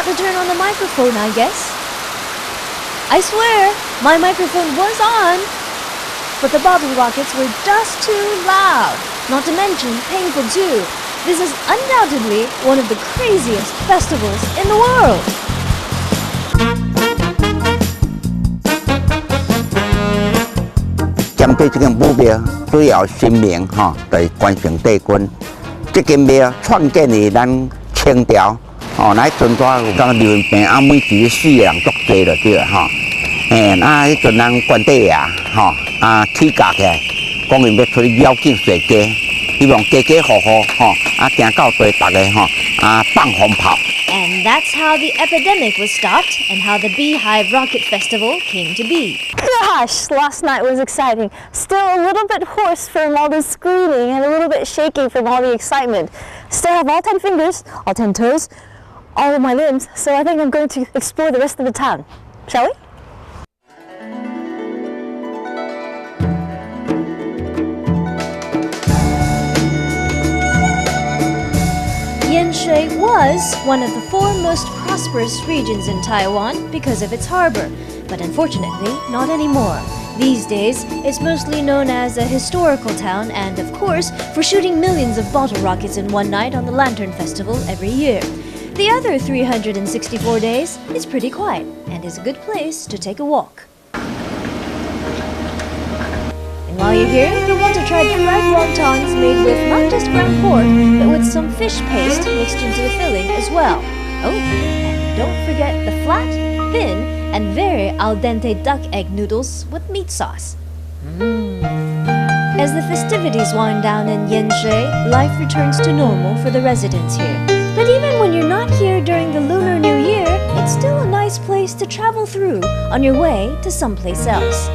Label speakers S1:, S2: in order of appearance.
S1: to turn on the microphone, I guess. I swear, my microphone was on, but the bottle rockets were just too loud, not to mention painful too. This is undoubtedly one of the craziest festivals in the world.
S2: 针对这个目标，主要声明就是关圣帝君。这间庙创建于咱清朝，那阵有讲流病啊，每时死的人足多就对啦，迄阵人关帝爷起价起来，讲伊要出去邀请水家，希望家家户户行到地大家放风炮。
S1: And that's how the epidemic was stopped and how the Beehive Rocket Festival came to be.
S3: Gosh, last night was exciting. Still a little bit hoarse from all the screaming and a little bit shaky from all the excitement. Still have all 10 fingers, all 10 toes, all of my limbs, so I think I'm going to explore the rest of the town. Shall we?
S1: Yanshui was one of the 4 most prosperous regions in Taiwan because of its harbor, but unfortunately not anymore. These days, it's mostly known as a historical town and, of course, for shooting millions of bottle rockets in one night on the Lantern Festival every year. The other 364 days, it's pretty quiet and is a good place to take a walk. While you're here, you'll want to try fried wontons made with not just ground pork, but with some fish paste mixed into the filling as well. Oh, and don't forget the flat, thin, and very al dente duck egg noodles with meat sauce. As the festivities wind down in Yanshui, life returns to normal for the residents here. But even when you're not here during the Lunar New Year, it's still a nice place to travel through on your way to someplace else.